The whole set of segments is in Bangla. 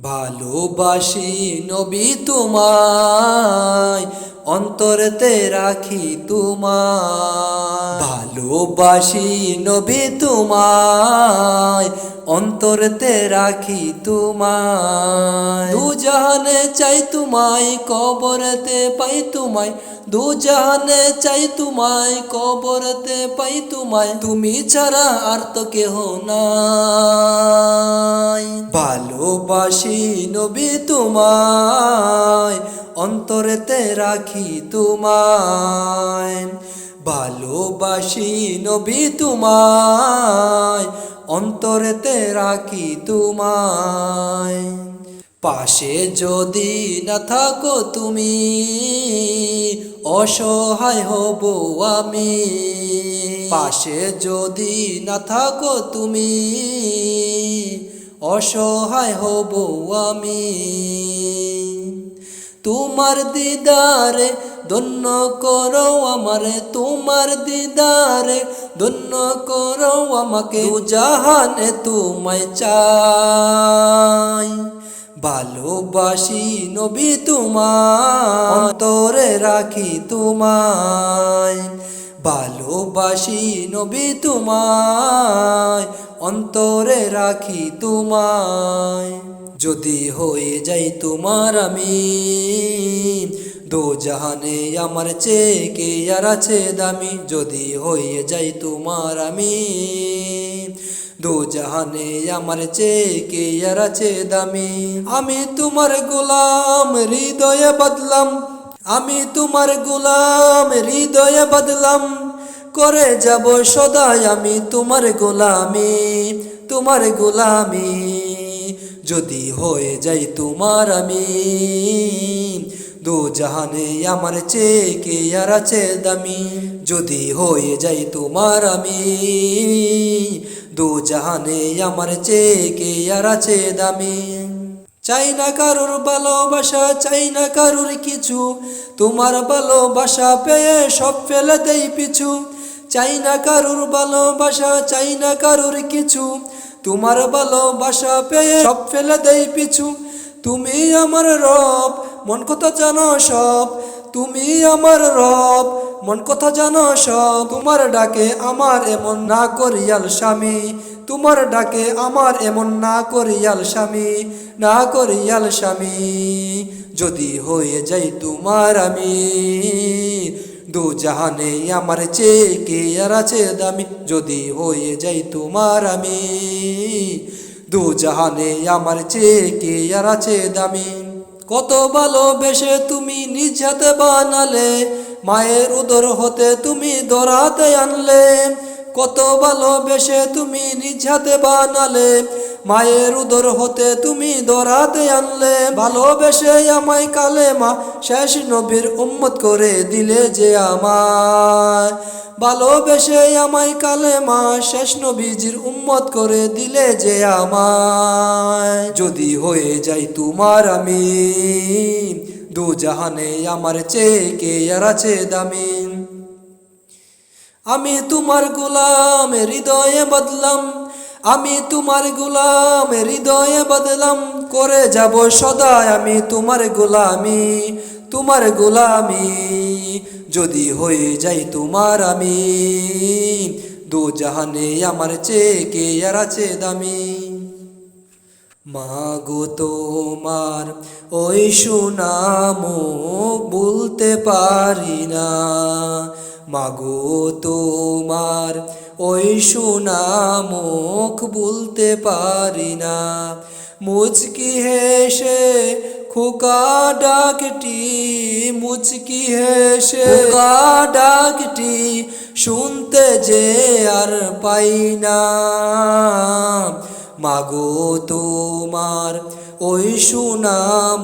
ভালোবাসি নবী তোমায়, অন্তরেতে রাখি তোমায়। ভালোবাসি নবী তোমায়, অন্তরেতে রাখি তোমায়। দু জাহানে চাই তোমায়, কবরেতে পাই তোমায়। দু জাহানে চাই তোমায়, কবরেতে পাই তোমায়। তুমি ছাড়া আর তো কেহ নাই। ভালোবাসি নবী তোমায়, অন্তরেতে রাখি তোমায়। ভালোবাসি নবী তোমায়, অন্তরেতে রাখি তোমায়। পাশে যদি না থাকো তুমি, অসহায় হব আমি। পাশে যদি না থাকো তুমি, অসহায় হব আমি। তোমার দিদারে ধন্য করো আমারে, তোমার দিদারে ধন্য করো আমাকে। দু জাহানে তোমায় চাই। ভালোবাসি নবী তোমায়, অন্তরে রাখি তোমায়। ভালোবাসি নবী তোমায়, অন্তরে রাখি তোমায়। যদি হয়ে যাই তোমার আমি, দু জাহানে আমার চেয়ে কে আর আছে দামি। যদি হয়ে যাই তোমার আমি, দু জাহানে আমার চেয়ে কে আর আছে দামি। আমি তোমার গোলাম হৃদয়ে বদলাম, আমি তোমার গোলাম হৃদয়ে বদলাম। করে যাব সদাই আমি তোমার গোলামি, তোমার গোলামি। যদি হয়ে যাই তোমার আমি, দু জাহানে আমার চেয়ে কে আর আছে দামি। যদি হয়ে যাই তোমার আমি, দু জাহানে আমার চেয়ে কে আর আছে দামি। চাই না কারুর ভালোবাসা, চাই না কারুর কিছু। তোমার ভালোবাসা পেয়ে সব ফেলে দেই পিছু। চাই না কারুর ভালোবাসা, চাই না কারুর কিছু। তোমার ভালোবাসা পেয়ে সব ফেলে দেই পিছু। তুমি আমার রব, মন কথা জানো সব। তুমি আমার রব, মন কথা জানো সব। তোমার ডাকে আমার এমন না করিয়াল স্বামী, তোমার ডাকে আমার এমন না করিয়াল স্বামী, না করিয়াল স্বামী। যদি হয়ে যাই তোমার আমি, দু জাহানে আমার চেয়ে কে আর আছে দামি। যদি হয়ে যাই তোমার আমি, দু জাহানে আমার চেয়ে কে আর আছে দামি। কত ভালোবেসে তুমি নিজ হাতে বানালে, মায়ের উদর হতে তুমি ধরাতে আনলে। কত ভালোবেসে তুমি নিজ হাতে বানালে, মায়ের উদর হতে তুমি ধরাতে আনলে। ভালোবেসে আমায় কালেমা শেষ নবীর উম্মত করে দিলে যে আমায়। ভালোবেসে আমায় কালেমা শেষ নবীজির উম্মত করে দিলে যে আমায়। যদি হয়ে যাই তোমার আমি, দু জাহানে আমার চেয়ে কে আর আছে দামি। আমি তোমার গোলাম হৃদয়ে বদলাম, আমি তোমার গোলাম হৃদয়ে বদলাম। করে যাব সদাই আমি তোমার গোলামি, তোমার গোলামি। যদি হয়ে যাই তোমার আমি, দু জাহানে আমার চেয়ে কে আর আছে দামি। মাগো তোমার ওই সুনাম ভুলতে পারি না। মাগো তোমার ওই সুনাম ভুলতে পারি না। মুচকি হেসে খোকা ডাকটি, মুচকি হেসে খোকা ডাকটি শুনতে যে আর পাই না। মাগো তোমার ওই সুনাম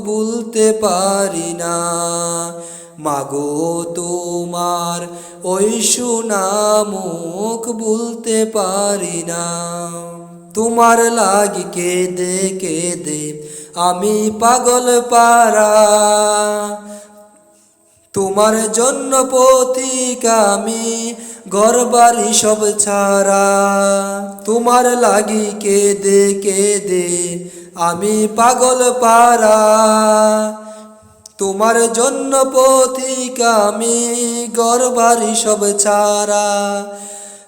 ভুলতে পারি না। মাগো তোমার ওই সুনাম ভুলতে পারি না। তোমার লাগি কেঁদে কেঁদে আমি পাগল পারা। তোমার জন্য পথিক আমি, ঘর বাড়ি সব ছাড়া। তোমার লাগি কেঁদে কেঁদে আমি পাগল পারা, তোমার জন্য পথিক আমি, ঘরবাড়ি সব ছাড়া।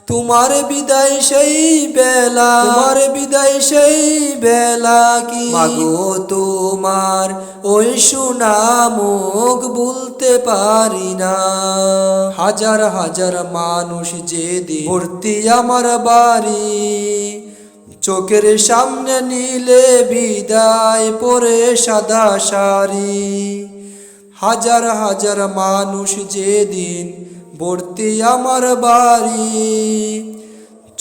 তোমার বিদায় সেই বেলা, তোমার বিদায় সেই বেলা কি মাগো তোমার ওই সোনা মুখ ভুলতে পারি না। হাজার হাজার মানুষ যেদিন ভর্তি আমার বাড়ি, চোখের সামনে নিলে বিদায় পরে সাদা শাড়ি। হাজার হাজার মানুষ যেদিন ভর্তি আমার বাড়ি,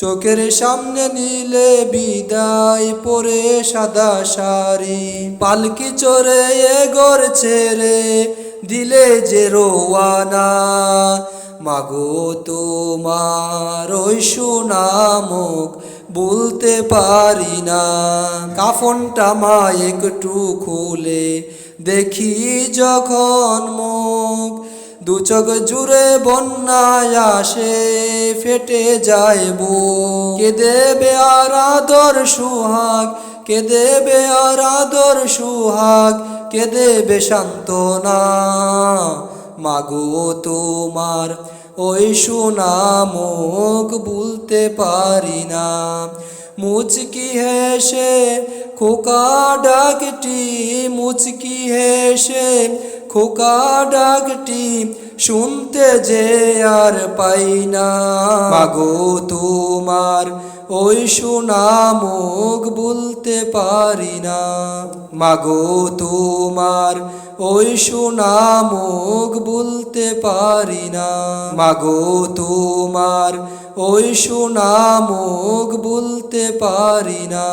চোখের সামনে নিলে বিদায় পরে সাদা শাড়ি। পালকি চড়ে এ ঘর ছেড়ে দিলে যে রোয়ানা, মাগো তোমার ওই সোনা মুখ ভুলতে পারি না। কাফনটা মা একটু খুলে দেখি যখন মুখ, দু চোখ জুড়ে বন্যায় আসে ফেটে যায় বুক। কে দেবে আর আদর সুহাগ, কে দেবে আর আদর সুহাগ, কে দেবে সান্ত্বনা, মাগো তোমার ওই সোনা মুখ ভুলতে পারি না। মুচকি হেসে খোকা ডাকটি, মুচকি হেসে খোকা ডাকটি শুনতে যে আর পাই না, মাগো তোমার ওই সোনা মুখ ভুলতে পারি না। মাগো তোমার ওই সোনা মুখ ভুলতে পারি না। মাগো তোমার ওই সোনা মুখ ভুলতে পারি না।